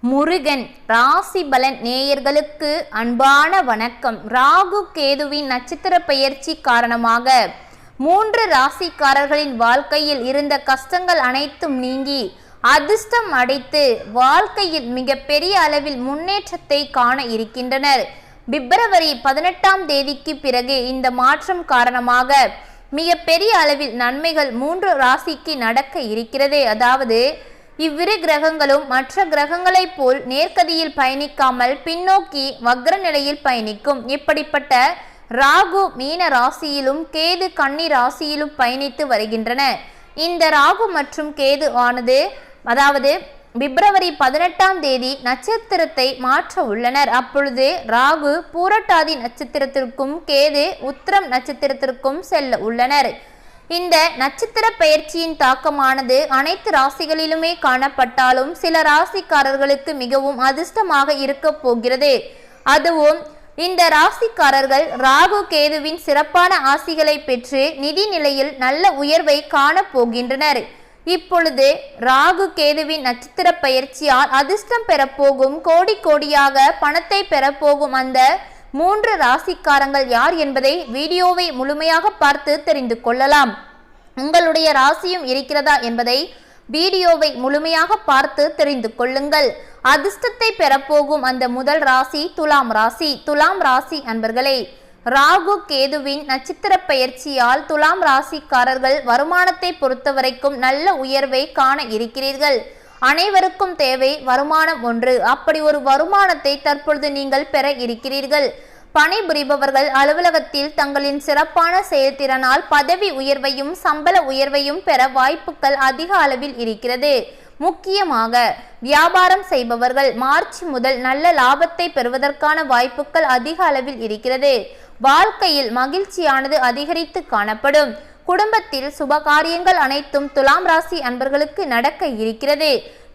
முருகன் ராசி பலன் நேயர்களுக்கு அன்பான வணக்கம். ராகு கேதுவின் நட்சத்திர பெயர்ச்சி காரணமாக 3 ராசிக்காரர்களின் வாழ்க்கையில் இருந்த கஷ்டங்கள் அனைத்தும் நீங்கி அதிர்ஷ்டம் அடைத்து வாழ்க்கையில் மிக பெரிய அளவில் முன்னேற்றத்தை காண இருக்கின்றனர். பிப்ரவரி 18ஆம் தேதிக்கு பிறகு இந்த மாற்றம் காரணமாக மிக பெரிய அளவில் நன்மைகள் 3 ராசிக்கு நடக்க இருக்கிறது. அதாவது இவ்விரு கிரகங்களும் மற்ற கிரகங்களைப் போல் நேர்கதியில் பயணிக்காமல் பின்னோக்கி வக்ர நிலையில் பயணிக்கும். இப்படிப்பட்ட ராகு மீன ராசியிலும் கேது கன்னி ராசியிலும் பயணித்து வருகின்றன. இந்த ராகு மற்றும் கேது ஆனது அதாவது பிப்ரவரி 18ஆம் தேதி நட்சத்திரத்தை மாற்ற உள்ளனர். அப்பொழுது ராகு பூரட்டாதி நட்சத்திரத்திற்கும் கேது உத்திரம் நட்சத்திரத்திற்கும் செல்ல உள்ளனர். இந்த நட்சத்திர பெயர்ச்சியின் தாக்கமானது அனைத்து ராசிகளிலுமே காணப்பட்டாலும் சில ராசிக்காரர்களுக்கு மிகவும் அதிர்ஷ்டமாக இருக்க போகிறது. அதுவும் இந்த ராசிக்காரர்கள் ராகு கேதுவின் சிறப்பான ஆசிகளை பெற்று நிதி நிலையில் நல்ல உயர்வை காண போகின்றனர். இப்பொழுது ராகு கேதுவின் நட்சத்திர பெயர்ச்சியால் அதிர்ஷ்டம் பெறப்போகும் கோடி கோடியாக பணத்தை பெறப்போகும் அந்த 3 ராசிக்காரங்கள் யார் என்பதை வீடியோவை முழுமையாக பார்த்து தெரிந்து கொள்ளலாம். உங்களுடைய ராசியும் இருக்கிறதா என்பதை வீடியோவை முழுமையாக பார்த்து தெரிந்து கொள்ளுங்கள். அதிர்ஷ்டத்தை பெறப்போகும் அந்த முதல் ராசி துலாம் ராசி. துலாம் ராசி அன்பர்களே, ராகு கேதுவின் நட்சத்திர பெயர்ச்சியால் துலாம் ராசிக்காரர்கள் வருமானத்தை பொறுத்தவரைக்கும் நல்ல உயர்வை காண இருக்கிறீர்கள். அனைவருக்கும் தேவை வருமானம் ஒன்று. அப்படி ஒரு வருமானத்தை தற்பொழுது நீங்கள் பெற இருக்கிறீர்கள். பணிபுரிபவர்கள் அலுவலகத்தில் தங்களின் சிறப்பான செயல்திறனால் பதவி உயர்வையும் சம்பள உயர்வையும் பெற வாய்ப்புகள் அதிக அளவில் இருக்கிறது. முக்கியமாக வியாபாரம் செய்பவர்கள் மார்ச் முதல் நல்ல லாபத்தை பெறுவதற்கான வாய்ப்புகள் அதிக அளவில் இருக்கிறது. வாழ்க்கையில் மகிழ்ச்சியானது அதிகரித்து காணப்படும். குடும்பத்தில் சுபகாரியங்கள் அனைத்தும் துலாம் ராசி அன்பர்களுக்கு நடக்க இருக்கிறது.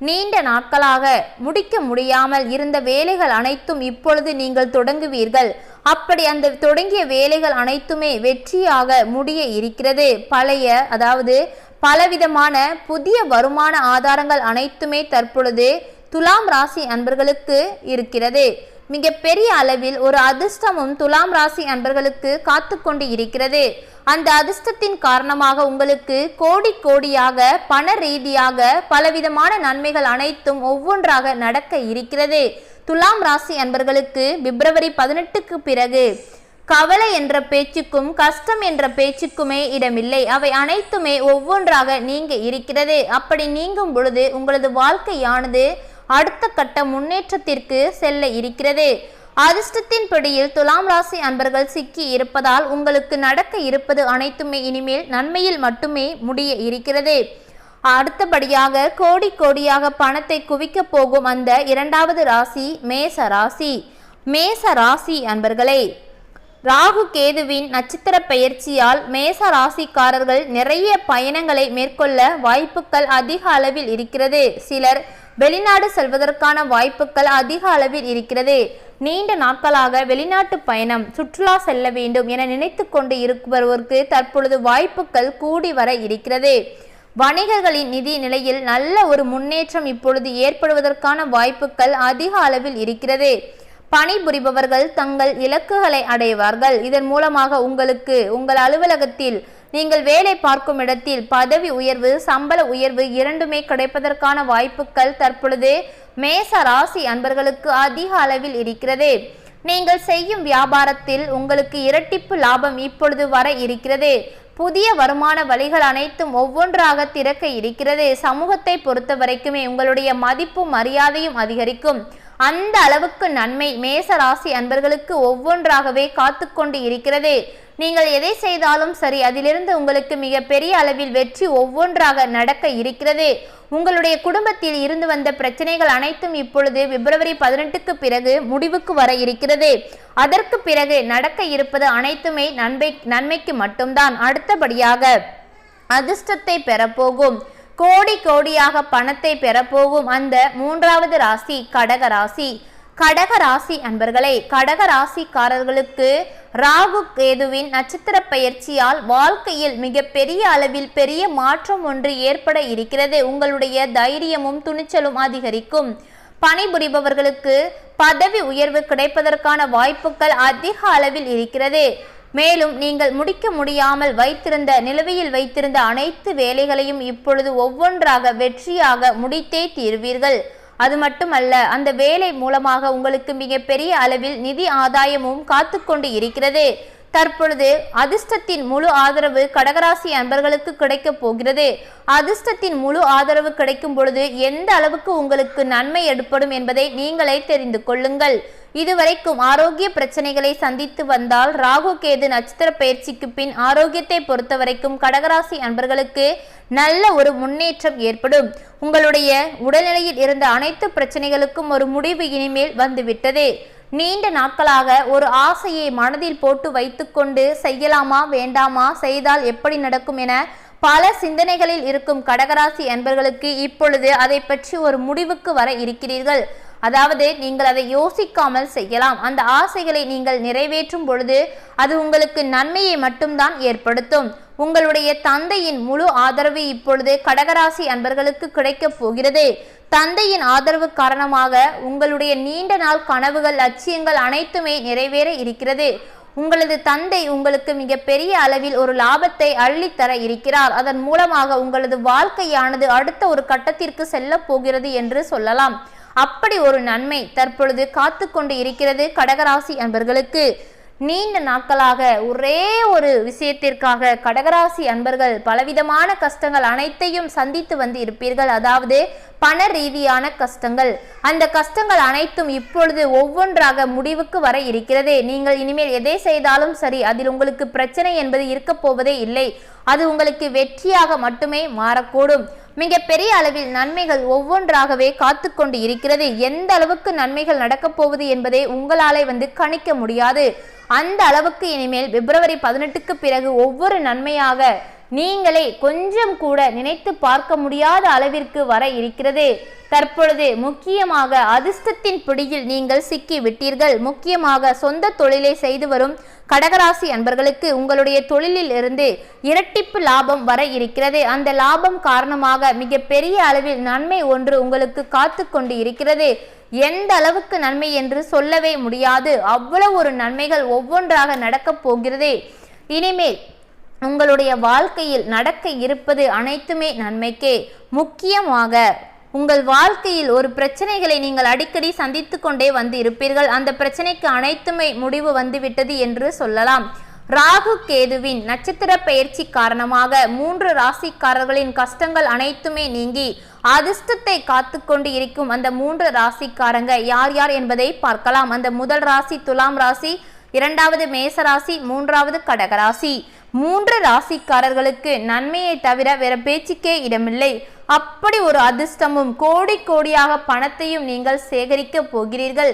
நீண்ட நாட்களாக முடிக்க முடியாமல் இருந்த வேலைகள் அனைத்தும் இப்பொழுது நீங்கள் தொடங்குவீர்கள். அப்படி அந்த தொடங்கிய வேலைகள் அனைத்துமே வெற்றியாக முடிய இருக்கிறது. பலவிதமான புதிய வருமான ஆதாரங்கள் அனைத்துமே தற்பொழுது துலாம் ராசி அன்பர்களுக்கு இருக்கிறது. மிக பெரிய அளவில் ஒரு அதிர்ஷ்டமும் துலாம் ராசி அன்பர்களுக்கு காத்து கொண்டு இருக்கிறது. அந்த அதிர்ஷ்டத்தின் காரணமாக உங்களுக்கு கோடி கோடியாக பண ரீதியாக பலவிதமான நன்மைகள் அனைத்தும் ஒவ்வொன்றாக நடக்க இருக்கிறது. துலாம் ராசி அன்பர்களுக்கு பிப்ரவரி 18க்கு பிறகு கவலை என்ற பேச்சுக்கும் கஷ்டம் என்ற பேச்சுக்குமே இடமில்லை. அவை அனைத்துமே ஒவ்வொன்றாக நீங்க இருக்கிறது. அப்படி நீங்கும் பொழுது உங்களது வாழ்க்கையானது அடுத்த கட்ட முன்னேற்றத்திற்கு செல்ல இருக்கிறது. அதிர்ஷ்டத்தின் பிடியில் துலாம் ராசி அன்பர்கள் சிக்கி இருப்பதால் உங்களுக்கு நடக்க இருப்பது அனைத்துமே இனிமேல் நன்மையில் மட்டுமே முடிய இருக்கிறது. அடுத்தபடியாக கோடி கோடியாக பணத்தை குவிக்க போகும் அந்த 2வது ராசி மேச ராசி. மேச ராசி அன்பர்களே, ராகு கேதுவின் நட்சத்திர பெயர்ச்சியால் மேச ராசிக்காரர்கள் நிறைய பயணங்களை மேற்கொள்ள வாய்ப்புகள் அதிக அளவில் இருக்கிறது. சிலர் வெளிநாடு செல்வதற்கான வாய்ப்புகள் அதிக அளவில் இருக்கிறது. நீண்ட நாட்களாக வெளிநாட்டு பயணம் சுற்றுலா செல்ல வேண்டும் என நினைத்து கொண்டு இருப்பவருக்கு தற்பொழுது வாய்ப்புகள் கூடி வர இருக்கிறது. வணிகர்களின் நிதி நிலையில் நல்ல ஒரு முன்னேற்றம் இப்பொழுது ஏற்படுவதற்கான வாய்ப்புகள் அதிக அளவில் இருக்கிறது. பணிபுரிபவர்கள் தங்கள் இலக்குகளை அடைவார்கள். இதன் மூலமாக உங்களுக்கு உங்கள் அலுவலகத்தில் நீங்கள் வேலை பார்க்கும் இடத்தில் பதவி உயர்வு சம்பள உயர்வு இரண்டுமே கிடைப்பதற்கான வாய்ப்புகள் தற்பொழுது மேச ராசி அன்பர்களுக்கு அதிக அளவில் இருக்கிறது. நீங்கள் செய்யும் வியாபாரத்தில் உங்களுக்கு இரட்டிப்பு லாபம் இப்பொழுது வர இருக்கிறது. புதிய வருமான வழிகள் அனைத்தும் ஒவ்வொன்றாக திறக்க இருக்கிறது. சமூகத்தை பொறுத்த வரைக்குமே உங்களுடைய மதிப்பும் மரியாதையும் அதிகரிக்கும். அந்த அளவுக்கு நன்மை மேச ராசி அன்பர்களுக்கு ஒவ்வொன்றாகவே காத்து கொண்டு இருக்கிறது. நீங்கள் எதை செய்தாலும் சரி அதிலிருந்து உங்களுக்கு மிக பெரிய அளவில் வெற்றி ஒவ்வொன்றாக நடக்க இருக்கிறது. உங்களுடைய குடும்பத்தில் இருந்து வந்த பிரச்சனைகள் அனைத்தும் இப்பொழுது பிப்ரவரி 18க்கு பிறகு முடிவுக்கு வர இருக்கிறது. அதற்கு பிறகு நடக்க இருப்பது அனைத்துமே நன்மைக்கு மட்டும்தான். அடுத்தபடியாக அதிர்ஷ்டத்தை பெறப்போகும் கோடி கோடியாக பணத்தை பெறப்போகும் அந்த 3வது ராசி கடக ராசி. கடக ராசி அன்பர்களே, கடக ராசிக்காரர்களுக்கு ராகு கேதுவின் நட்சத்திர பெயர்ச்சியால் வாழ்க்கையில் மிக பெரிய அளவில் பெரிய மாற்றம் ஒன்று ஏற்பட இருக்கிறது. உங்களுடைய தைரியமும் துணிச்சலும் அதிகரிக்கும். பணிபுரிபவர்களுக்கு பதவி உயர்வு கிடைப்பதற்கான வாய்ப்புகள் அதிக அளவில் இருக்கிறது. மேலும் நீங்கள் முடிக்க முடியாமல் நிலுவையில் வைத்திருந்த அனைத்து வேலைகளையும் இப்பொழுது ஒவ்வொன்றாக வெற்றியாக முடித்தே தீர்வீர்கள். அது மட்டுமல்ல, அந்த வேலை மூலமாக உங்களுக்கு மிகப்பெரிய அளவில் நிதி ஆதாயமும் காத்து கொண்டு இருக்கிறது. தற்பொழுது அதிர்ஷ்டத்தின் முழு ஆதரவு கடகராசி அன்பர்களுக்கு கிடைக்க போகிறது. அதிர்ஷ்டத்தின் முழு ஆதரவு கிடைக்கும் பொழுது எந்த அளவுக்கு உங்களுக்கு நன்மை ஏற்படும் என்பதை நீங்களே தெரிந்து கொள்ளுங்கள். இதுவரைக்கும் ஆரோக்கிய பிரச்சனைகளை சந்தித்து வந்தால் ராகு கேது நட்சத்திர பயிற்சிக்கு பின் ஆரோக்கியத்தை பொறுத்தவரைக்கும் கடகராசி அன்பர்களுக்கு நல்ல ஒரு முன்னேற்றம் ஏற்படும். உங்களுடைய உடல்நிலையில் இருந்த அனைத்து பிரச்சனைகளுக்கும் ஒரு முடிவு இனிமேல் வந்துவிட்டது. நீண்ட நாட்களாக ஒரு ஆசையை மனதில் போட்டு வைத்துக்கொண்டு செய்யலாமா வேண்டாமா, செய்தால் எப்படி நடக்கும் என பல சிந்தனைகளில் இருக்கும் கடகராசி அன்பர்களுக்கு இப்பொழுது அதை பற்றி ஒரு முடிவுக்கு வர இருக்கிறீர்கள். அதாவது நீங்கள் அதை யோசிக்காமல் செய்யலாம். அந்த ஆசைகளை நீங்கள் நிறைவேற்றும் பொழுது அது உங்களுக்கு நன்மையை மட்டும்தான் ஏற்படுத்தும். உங்களுடைய தந்தையின் முழு ஆதரவு இப்பொழுது கடகராசி அன்பர்களுக்கு கிடைக்க போகிறது. தந்தையின் ஆதரவு காரணமாக உங்களுடைய நீண்ட நாள் கனவுகள், லட்சியங்கள் அனைத்துமே நிறைவேற இருக்கிறது. உங்களது தந்தை உங்களுக்கு மிக பெரிய அளவில் ஒரு லாபத்தை அள்ளித்தர இருக்கிறார். அதன் மூலமாக உங்களது வாழ்க்கையானது அடுத்த ஒரு கட்டத்திற்கு செல்ல போகிறது என்று சொல்லலாம். அப்படி ஒரு நன்மை தற்பொழுது காத்து கொண்டு இருக்கிறது கடகராசி அன்பர்களுக்கு. நீண்ட நாட்களாக ஒரே ஒரு விஷயத்திற்காக கடகராசி அன்பர்கள் பலவிதமான கஷ்டங்கள் அனைத்தையும் சந்தித்து வந்து இருப்பீர்கள். அதாவது பண ரீதியான கஷ்டங்கள். அந்த கஷ்டங்கள் அனைத்தும் இப்பொழுது ஒவ்வொன்றாக முடிவுக்கு வர இருக்கிறது. நீங்கள் இனிமேல் எதை செய்தாலும் சரி, அதில் உங்களுக்கு பிரச்சனை என்பது இருக்க போவதே இல்லை. அது உங்களுக்கு வெற்றியாக மட்டுமே மாறக்கூடும். மிக பெரிய அளவில் நன்மைகள் ஒவ்வொன்றாகவே காத்து கொண்டு இருக்கிறது. எந்த அளவுக்கு நன்மைகள் நடக்கப் போவது என்பதை உங்களாலே கணிக்க முடியாது. அந்த அளவுக்கு இனிமேல் பிப்ரவரி 18க்கு பிறகு ஒவ்வொரு நன்மையாக நீங்களே கொஞ்சம் கூட நினைத்து பார்க்க முடியாத அளவிற்கு வர இருக்கிறது. தற்பொழுது முக்கியமாக அதிர்ஷ்டத்தின் பிடியில் நீங்கள் சிக்கி விட்டீர்கள். முக்கியமாக சொந்த தொழிலை செய்து வரும் கடகராசி அன்பர்களுக்கு உங்களுடைய தொழிலில் இருந்து இரட்டிப்பு லாபம் வர இருக்கிறது. அந்த லாபம் காரணமாக மிக பெரிய அளவில் நன்மை ஒன்று உங்களுக்கு காத்து கொண்டு இருக்கிறது. எந்த அளவுக்கு நன்மை என்று சொல்லவே முடியாது. அவ்வளவு ஒரு நன்மைகள் ஒவ்வொன்றாக நடக்கப் போகிறது. இனிமேல் உங்களுடைய வாழ்க்கையில் நடக்க இருப்பது அனைத்துமே நன்மைக்கே. முக்கியமாக உங்கள் வாழ்க்கையில் ஒரு பிரச்சனைகளை நீங்கள் அடிக்கடி சந்தித்து கொண்டே வந்து இருப்பீர்கள். அந்த பிரச்சனைக்கு அனைத்துமே முடிவு வந்துவிட்டது என்று சொல்லலாம். ராகு கேதுவின் நட்சத்திர பயிற்சி காரணமாக 3 ராசிக்காரர்களின் கஷ்டங்கள் அனைத்துமே நீங்கி அதிர்ஷ்டத்தை காத்து கொண்டு இருக்கும் அந்த 3 ராசிக்காரங்க யார் யார் என்பதை பார்க்கலாம். அந்த முதல் ராசி துலாம் ராசி, இரண்டாவது மேச ராசி, மூன்றாவது கடகராசி. 3 ராசிக்காரர்களுக்கு நன்மையை தவிர வேற பேச்சுக்கே இடமில்லை. அப்படி ஒரு அதிர்ஷ்டமும் கோடி கோடியாக பணத்தையும் நீங்கள் சேகரிக்க போகிறீர்கள்.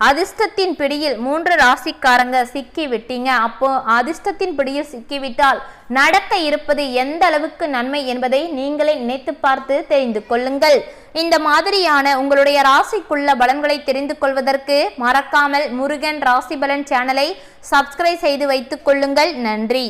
அதிர்ஷ்டத்தின் பிடியில் 3 ராசிக்காரங்க சிக்கி விட்டீங்க. அப்போ அதிர்ஷ்டத்தின் பிடியில் சிக்கிவிட்டால் நடக்க இருப்பது எந்த அளவுக்கு நன்மை என்பதை நீங்களே நினைத்து பார்த்து தெரிந்து கொள்ளுங்கள். இந்த மாதிரியான உங்களுடைய ராசிக்குள்ள பலன்களை தெரிந்து கொள்வதற்கு மறக்காமல் முருகன் ராசி பலன் சேனலை சப்ஸ்கிரைப் செய்து வைத்துக் கொள்ளுங்கள். நன்றி.